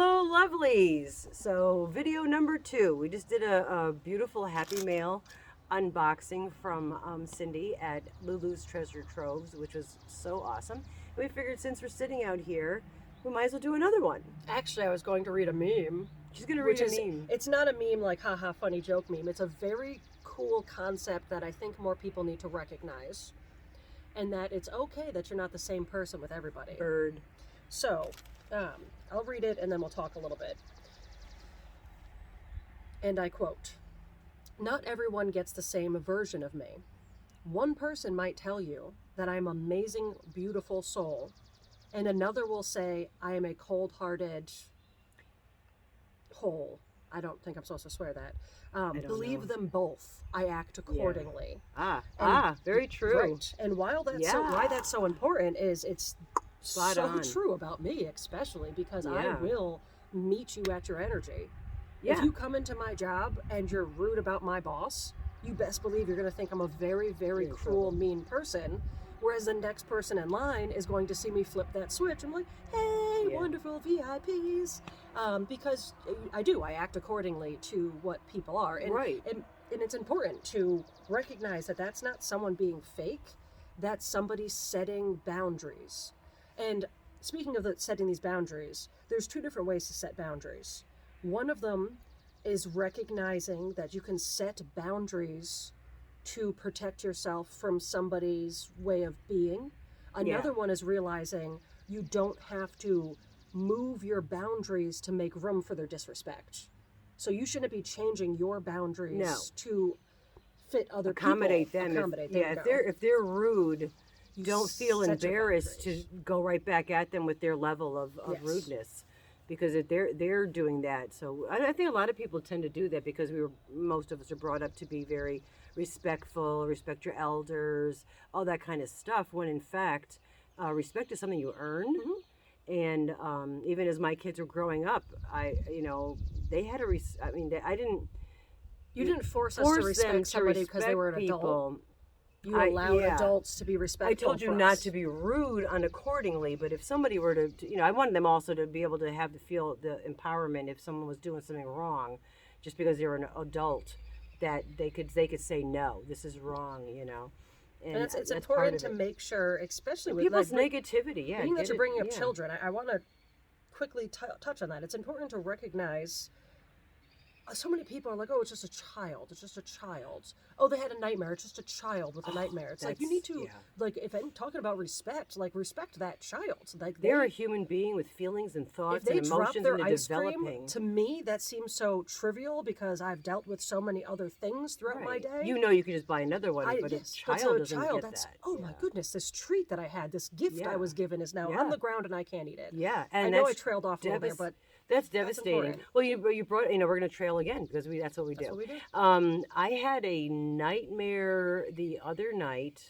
Hello, lovelies. So, video number 2. We just did a beautiful Happy Mail unboxing from Cindy at Lulu's Treasure Troves, which was so awesome. And we figured since we're sitting out here, we might as well do another one. Actually, I was going to read a meme. She's going to read a meme. It's not a meme like haha funny joke meme. It's a very cool concept that I think more people need to recognize. And that it's okay that you're not the same person with everybody. Bird. So, I'll read it and then we'll talk a little bit. And I quote, "Not everyone gets the same version of me. One person might tell you that I'm an amazing, beautiful soul, and another will say I am a cold-hearted hole." I don't think I'm supposed to swear that. Believe them both. I act accordingly. Yeah. Very true. Right. And why that's so important is it's Spot so on. true about me, especially because I Yeah. will meet you at your energy. Yeah. If you come into my job and you're rude about my boss, you best believe you're going to think I'm a very, very cruel, mean person. Whereas the next person in line is going to see me flip that switch. I'm like, hey, wonderful VIPs. Because I act accordingly to what people are. And, Right. And it's important to recognize that that's not someone being fake. That's somebody setting boundaries. And speaking of setting these boundaries, there's 2 different ways to set boundaries. One of them is recognizing that you can set boundaries to protect yourself from somebody's way of being. Another one is realizing you don't have to move your boundaries to make room for their disrespect. So you shouldn't be changing your boundaries to fit other accommodate people. them. Accommodate If they're rude, don't feel set your embarrassed to boundaries. go right back at them with their level of rudeness, because if they're doing that. So I think a lot of people tend to do that because most of us are brought up to be very respectful, respect your elders, all that kind of stuff. When in fact, respect is something you earn. And even as my kids were growing up, they had You didn't force us to respect somebody because they were an adult. You allowed adults to be respectful. I told you not to be rude unaccordingly, but if somebody were to, I wanted them also to be able to feel the empowerment if someone was doing something wrong, just because they were an adult, that they could say no, this is wrong, And it's important to make sure, especially with people's negativity. Yeah, being that you're bringing up children, I want to quickly touch on that. It's important to recognize. So many people are like, oh, it's just a child. It's just a child. Oh, they had a nightmare. It's just a child with a nightmare. It's like you need to, if I'm talking about respect, respect that child. They're a human being with feelings and thoughts and emotions, and they're developing. To me, that seems so trivial because I've dealt with so many other things throughout my day. You could just buy another one, but a child doesn't get that. Oh my goodness, this treat that I had, this gift I was given is now on the ground and I can't eat it. Yeah, and I know I trailed off a little there, but that's devastating. Well, you brought, we're going to trail again because that's what we do. I had a nightmare the other night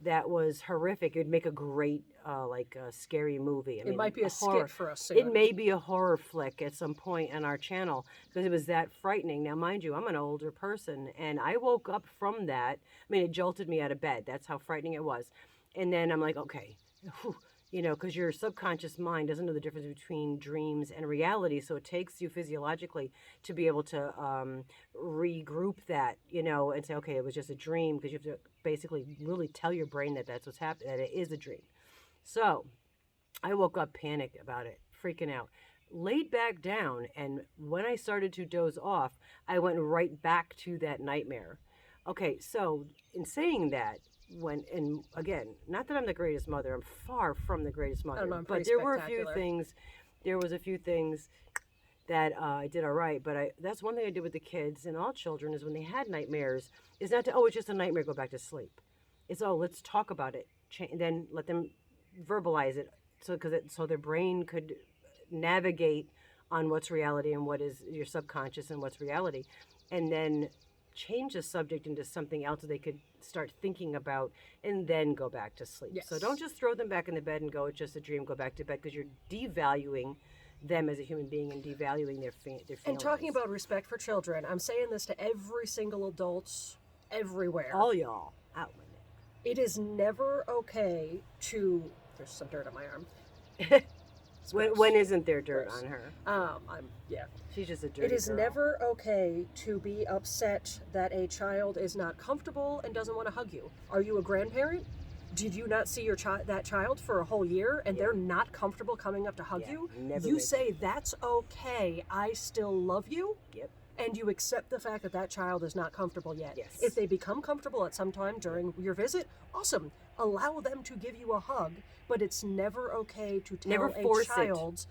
that was horrific. It would make a great, a scary movie. It might be a skit for us soon. It may be a horror flick at some point on our channel because it was that frightening. Now, mind you, I'm an older person, and I woke up from that. It jolted me out of bed. That's how frightening it was. And then I'm like, okay, whew. Because your subconscious mind doesn't know the difference between dreams and reality. So it takes you physiologically to be able to regroup that, and say, okay, it was just a dream, because you have to basically really tell your brain that that's what's happening, that it is a dream. So I woke up panicked about it, freaking out, laid back down. And when I started to doze off, I went back to that nightmare. Okay, so in saying that, and again, not that I'm the greatest mother, I'm far from the greatest mother, but there were a few things that I did all right. But that's one thing I did with the kids and all children is when they had nightmares, is not to, it's just a nightmare, go back to sleep. It's, let's talk about it, then let them verbalize it, so their brain could navigate on what's reality and what is your subconscious and what's reality, and then change the subject into something else that they could start thinking about, and then go back to sleep. Yes. So don't just throw them back in the bed and go, it's just a dream, go back to bed, because you're devaluing them as a human being and devaluing their feelings. And talking about respect for children, I'm saying this to every single adult everywhere. All y'all out with it. It is never okay to, there's some dirt on my arm. It's When, gross. when isn't there dirt Gross. on her? Yeah. She's just a dirty It is girl. never okay to be upset that a child is not comfortable and doesn't want to hug you. Are you a grandparent? Did you not see your that child for a whole year and they're not comfortable coming up to hug you? Never You make say, that's okay, I still love you. Yep. And you accept the fact that that child is not comfortable yet. Yes. If they become comfortable at some time during your visit, awesome. Allow them to give you a hug, but it's never okay to tell Never force a child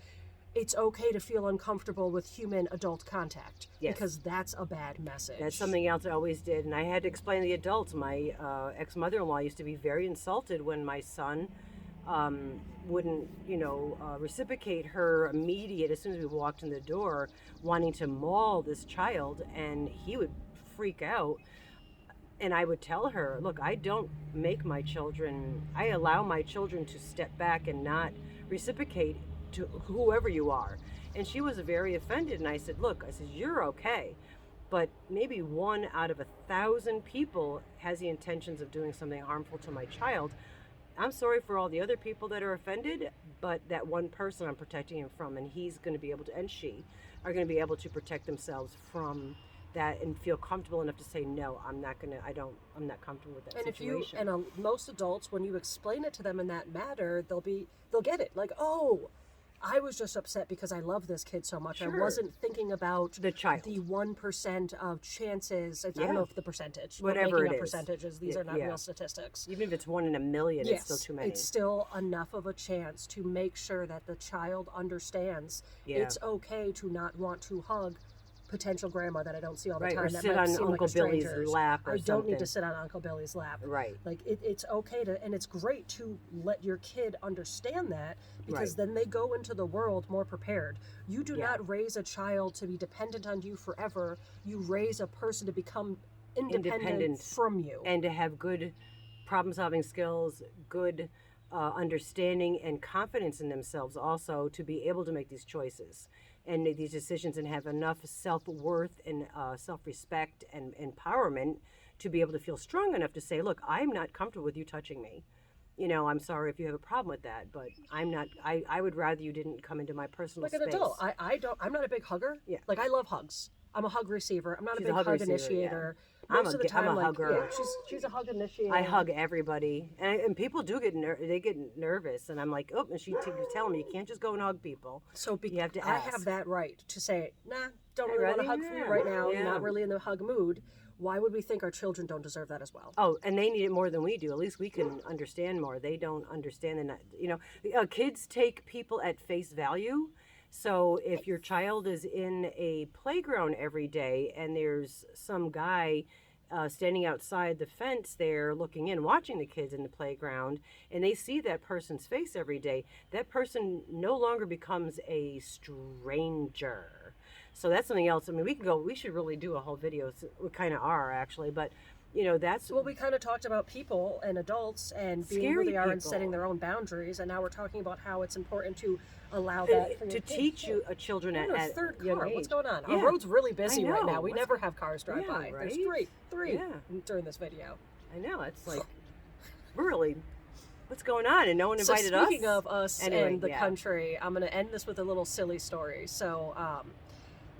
it's okay to feel uncomfortable with human adult contact. Yes. Because that's a bad message. That's something else I always did, and I had to explain to the adults. My ex-mother-in-law used to be very insulted when my son wouldn't, reciprocate her immediate, as soon as we walked in the door, wanting to maul this child, and he would freak out. And I would tell her, look, I don't make my children, I allow my children to step back and not reciprocate to whoever you are. And she was very offended, and I said, look, you're okay, but maybe 1 out of 1,000 people has the intentions of doing something harmful to my child. I'm sorry for all the other people that are offended, but that one person I'm protecting him from, and he's going to be able to, and she are going to be able to protect themselves from that and feel comfortable enough to say, no, I'm not comfortable with that and situation. Most adults, when you explain it to them in that manner, they'll get it. Like, oh, I was just upset because I love this kid so much. Sure. I wasn't thinking about the child, the 1% of chances. I Yeah. don't know if the percentage. Whatever we're it making up is. percentages. These are not Yeah. real statistics. even if it's 1 in a million, Yes, it's still too many. it's still enough of a chance to make sure that the child understands Yeah. it's okay to not want to hug potential grandma that I don't see all the Right, time. or that sit might on seem like Uncle a Billy's stranger's. lap or I don't something. need to sit on Uncle Billy's lap. Right. Like it's okay to, and it's great to let your kid understand that, because Right. then they go into the world more prepared. You do Yeah. not raise a child to be dependent on you forever. You raise a person to become independent from you. And to have good problem-solving skills, good understanding and confidence in themselves also, to be able to make these choices and make these decisions and have enough self-worth and self-respect and empowerment to be able to feel strong enough to say, look, I'm not comfortable with you touching me. I'm sorry if you have a problem with that, but I'm not, I would rather you didn't come into my personal Like space. an adult, I'm not a big hugger. Yeah. Like I love hugs. I'm a hug receiver. I'm not She's a a big hug hug receiver, initiator. I'm Most a- of the time, I'm a hugger. Yeah, she's a hug initiator. I hug everybody, and people do get they get nervous, and I'm like, oh, and she tell me you can't just go and hug people. So You have to I ask. have that right to say, nah, don't I'd really want rather to hug you for you not. right now. Yeah. Not really in the hug mood. Why would we think our children don't deserve that as well? Oh, and they need it more than we do. At least we can understand more. They don't understand, and kids take people at face value. So if your child is in a playground every day and there's some guy standing outside the fence there looking in, watching the kids in the playground, and they see that person's face every day, that person no longer becomes a stranger. So that's something else. I mean, we should really do a whole video. We kind of are, actually, but that's Well, we kind of talked about people and adults and being who Scary they are and people. setting their own boundaries, and now we're talking about how it's important to allow that for your to kids. teach you children We're on at a third young car. age. What's going on? Yeah. Our road's really busy I right know. now. We What's never have cars drive Yeah, by. There's right? three Yeah. during this video. I know, it's like, really, what's going on? And no one So invited us. speaking of us Anyway, and the yeah. country, I'm going to end this with a little silly story. So,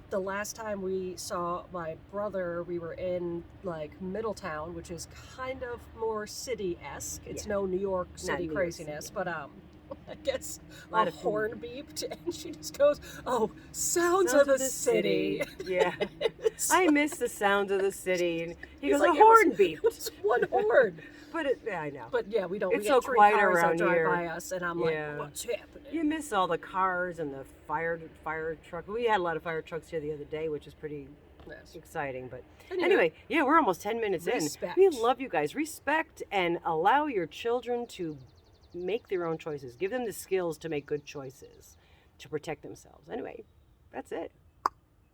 the last time we saw my brother, we were in like Middletown, which is kind of more city-esque. It's Yeah. no New York City New York craziness, City. but I guess Lot a of food. horn beeped, and she just goes, "Oh, sounds of the city." Yeah. I miss the sounds of the city. And he He's goes, like, a horn It beep. was one horn. But yeah, I know. But yeah, we don't. It's we get so three quiet cars that around drive here. by us, and I'm Yeah. like, "What's happening?" You miss all the cars and the fire truck. We had a lot of fire trucks here the other day, which is pretty Yes. exciting. But Anyway, yeah, we're almost 10 minutes Respect. in. We love you guys. Respect and allow your children to make their own choices. Give them the skills to make good choices to protect themselves. Anyway, that's it.